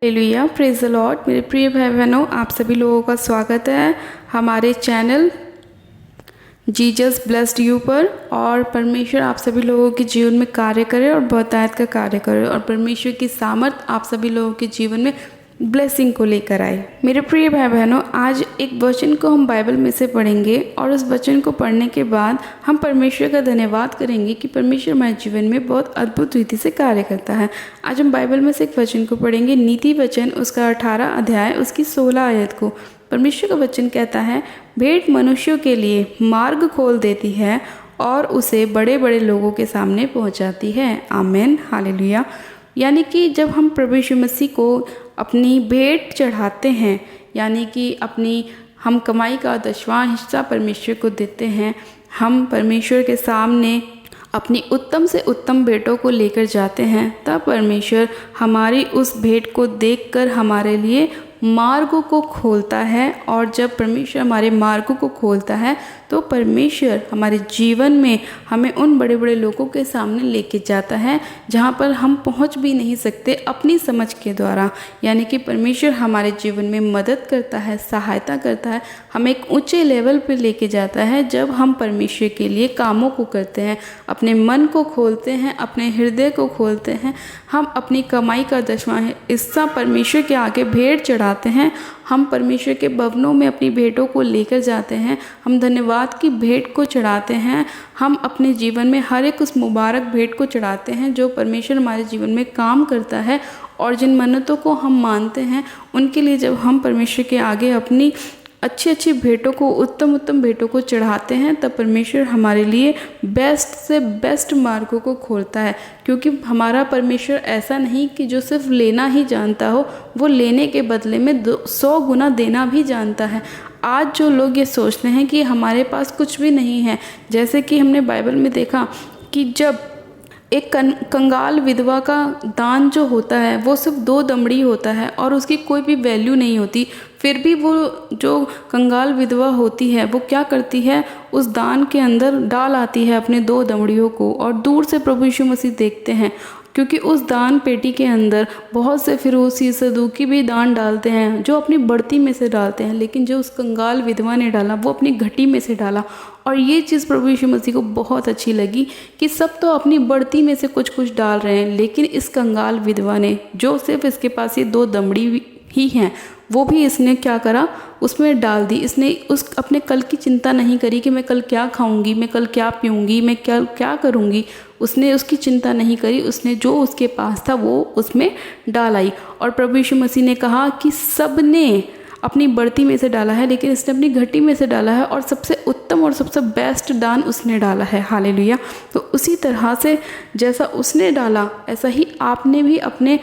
Hallelujah, praise the Lord. मेरे प्रिय भाई बहनों, आप सभी लोगों का स्वागत है हमारे चैनल जीसस ब्लेस्ड यू पर। और परमेश्वर आप सभी लोगों के जीवन में कार्य करे और बहुतायत का कार्य करे, और परमेश्वर की सामर्थ आप सभी लोगों के जीवन में ब्लेसिंग को लेकर आए। मेरे प्रिय भाई बहनों, आज एक वचन को हम बाइबल में से पढ़ेंगे, और उस वचन को पढ़ने के बाद हम परमेश्वर का धन्यवाद करेंगे कि परमेश्वर हमारे जीवन में बहुत अद्भुत रीति से कार्य करता है। आज हम बाइबल में से एक वचन को पढ़ेंगे, नीति वचन उसका 18 अध्याय उसकी 16 आयत को। परमेश्वर का वचन कहता है, भेंट मनुष्यों के लिए मार्ग खोल देती है और उसे बड़े बड़े लोगों के सामने पहुंचाती है। आमीन, हालेलुया। यानी कि जब हम प्रभु यीशु मसीह को अपनी भेंट चढ़ाते हैं, यानी कि हम कमाई का 10वां हिस्सा परमेश्वर को देते हैं, हम परमेश्वर के सामने अपनी उत्तम से उत्तम भेंटों को लेकर जाते हैं, तब परमेश्वर हमारी उस भेंट को देखकर हमारे लिए मार्गों को खोलता है। और जब परमेश्वर हमारे मार्गों को खोलता है तो परमेश्वर हमारे जीवन में हमें उन बड़े बड़े लोगों के सामने लेके जाता है जहाँ पर हम पहुँच भी नहीं सकते अपनी समझ के द्वारा। यानी कि परमेश्वर हमारे जीवन में मदद करता है, सहायता करता है, हमें एक ऊंचे लेवल पर लेके जाता है जब हम परमेश्वर के लिए कामों को करते हैं, अपने मन को खोलते हैं, अपने हृदय को खोलते हैं। हम अपनी कमाई का 10वां हिस्सा परमेश्वर के आगे भेंट चढ़ाते हैं, हम परमेश्वर के भवनों में अपनी भेंटों को लेकर जाते हैं, हम धन्यवाद की भेंट को चढ़ाते हैं, हम अपने जीवन में हर एक उस मुबारक भेंट को चढ़ाते हैं जो परमेश्वर हमारे जीवन में काम करता है। और जिन मन्नतों को हम मानते हैं उनके लिए जब हम परमेश्वर के आगे अपनी अच्छी अच्छी भेंटों को, उत्तम उत्तम भेंटों को चढ़ाते हैं, तब परमेश्वर हमारे लिए बेस्ट से बेस्ट मार्गों को खोलता है। क्योंकि हमारा परमेश्वर ऐसा नहीं कि जो सिर्फ लेना ही जानता हो, वो लेने के बदले में 100 गुना देना भी जानता है। आज जो लोग ये सोचते हैं कि हमारे पास कुछ भी नहीं है, जैसे कि हमने बाइबल में देखा कि जब एक कंगाल विधवा का दान जो होता है वो सिर्फ 2 दमड़ी होता है और उसकी कोई भी वैल्यू नहीं होती, फिर भी वो जो कंगाल विधवा होती है वो क्या करती है, उस दान के अंदर डाल आती है अपने 2 दमड़ियों को। और दूर से प्रभु यीशु मसीह देखते हैं, क्योंकि उस दान पेटी के अंदर बहुत से फिरोसी सदूकी भी दान डालते हैं जो अपनी बढ़ती में से डालते हैं, लेकिन जो उस कंगाल विधवा ने डाला वो अपनी घटी में से डाला। और ये चीज़ प्रभु यीशु मसीह को बहुत अच्छी लगी कि सब तो अपनी बढ़ती में से कुछ कुछ डाल रहे हैं, लेकिन इस कंगाल विधवा ने, जो सिर्फ इसके पास ये 2 दमड़ी ही हैं, वो भी इसने क्या करा, उसमें डाल दी। इसने उस अपने कल की चिंता नहीं करी कि मैं कल क्या खाऊंगी, मैं कल क्या पीऊंगी, मैं क्या करूंगी। उसने उसकी चिंता नहीं करी, उसने जो उसके पास था वो उसमें डाल आई। और प्रभु यीशु मसीह ने कहा कि सब ने अपनी बढ़ती में से डाला है, लेकिन इसने अपनी घटी में से डाला है, और सबसे उत्तम और सबसे बेस्ट दान उसने डाला है। हालेलुया। तो उसी तरह से जैसा उसने डाला, ऐसा ही आपने भी अपने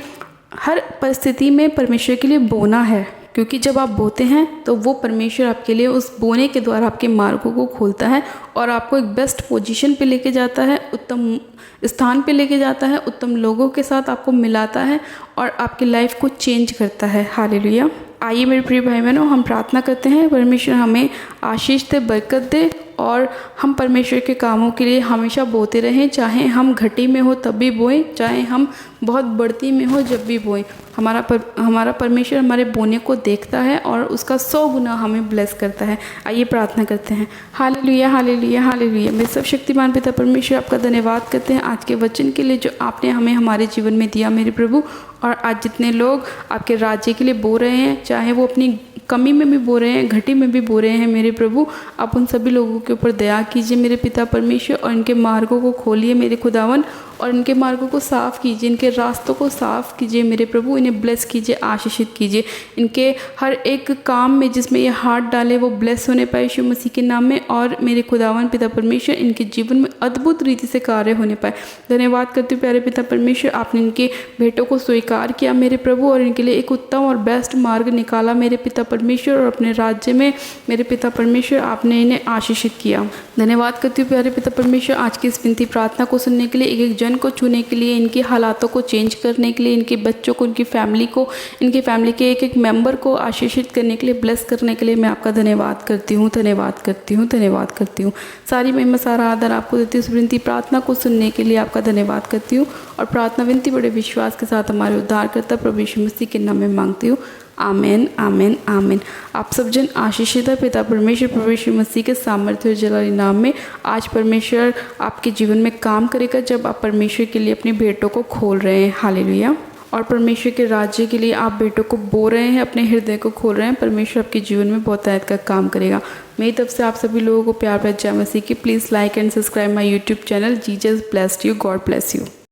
हर परिस्थिति में परमेश्वर के लिए बोना है। क्योंकि जब आप बोते हैं तो वो परमेश्वर आपके लिए उस बोने के द्वारा आपके मार्गों को खोलता है और आपको एक बेस्ट पोजीशन पे लेके जाता है, उत्तम स्थान पे लेके जाता है, उत्तम लोगों के साथ आपको मिलाता है और आपकी लाइफ को चेंज करता है। हालेलुया। आइए मेरे प्रिय भाई बहनों, हम प्रार्थना करते हैं परमेश्वर हमें आशीष दे, बरकत दे, और हम परमेश्वर के कामों के लिए हमेशा बोते रहें, चाहे हम घटी में हो तब भी बोएं, चाहे हम बहुत बढ़ती में हो जब भी बोएं। हमारा परमेश्वर हमारे बोने को देखता है और उसका 100 गुना हमें ब्लेस करता है। आइए प्रार्थना करते हैं। Hallelujah, hallelujah, hallelujah. मेरे सब शक्तिमान पिता परमेश्वर, आपका धन्यवाद करते हैं आज के वचन के लिए जो आपने हमें हमारे जीवन में दिया मेरे प्रभु। और आज जितने लोग आपके राज्य के लिए बो रहे हैं, चाहे वो अपनी कमी में भी बो रहे हैं, घटी में भी बो रहे हैं मेरे प्रभु, आप उन सभी लोगों के ऊपर दया कीजिए मेरे पिता परमेश्वर, और इनके मार्गों को खोलिए मेरे खुदावन, और इनके मार्गों को साफ़ कीजिए, इनके रास्तों को साफ़ कीजिए मेरे प्रभु। इन्हें ब्लेस कीजिए, आशीषित कीजिए। इनके हर एक काम में जिसमें ये हाथ डाले वो ब्लेस होने पाए यीशु मसीह के नाम में। और मेरे खुदावन पिता परमेश्वर, इनके जीवन में अद्भुत रीति से कार्य होने पाए। धन्यवाद करती हूँ प्यारे पिता परमेश्वर, आपने इनके भेंटों को स्वीकार किया मेरे प्रभु, और इनके लिए एक उत्तम और बेस्ट मार्ग निकाला मेरे पिता परमेश्वर। और अपने राज्य में मेरे पिता परमेश्वर आपने इन्हें आशीषित किया। धन्यवाद करती हूँ प्यारे पिता परमेश्वर, आज की इस विनती प्रार्थना को सुनने के लिए एक एक जन जीवन को छूने के लिए, इनके हालातों को चेंज करने के लिए, इनके बच्चों को, इनकी फैमिली को, इनकी फैमिली के एक एक मेंबर को आशीषित करने के लिए, ब्लेस करने के लिए मैं आपका धन्यवाद करती हूँ, धन्यवाद करती हूँ, धन्यवाद करती हूँ। सारी महिमा सारा आदर आपको देती हूँ। विनती प्रार्थना को सुनने के लिए आपका धन्यवाद करती हूँ और प्रार्थना विनती बड़े विश्वास के साथ हमारे उद्धारकर्ता प्रभु यीशु मसीह के नाम में मांगती हूँ। आमेन, आमेन, आमेन। आप सब जन आशीषित है पिता परमेश्वर प्रभु यीशु मसीह के सामर्थ्य और जलाली नाम में। आज परमेश्वर आपके जीवन में काम करेगा जब आप परमेश्वर के लिए अपनी भेंटों को खोल रहे हैं। हालेलुया। और परमेश्वर के राज्य के लिए आप बेटों को बो रहे हैं, अपने हृदय को खोल रहे हैं। परमेश्वर आपके जीवन में बहुत आयत का काम करेगा। मेरी तरफ से आप सभी लोगों को प्यार भरी जय मसीह की। Please like and subscribe my YouTube channel. Jesus blessed you, God bless you.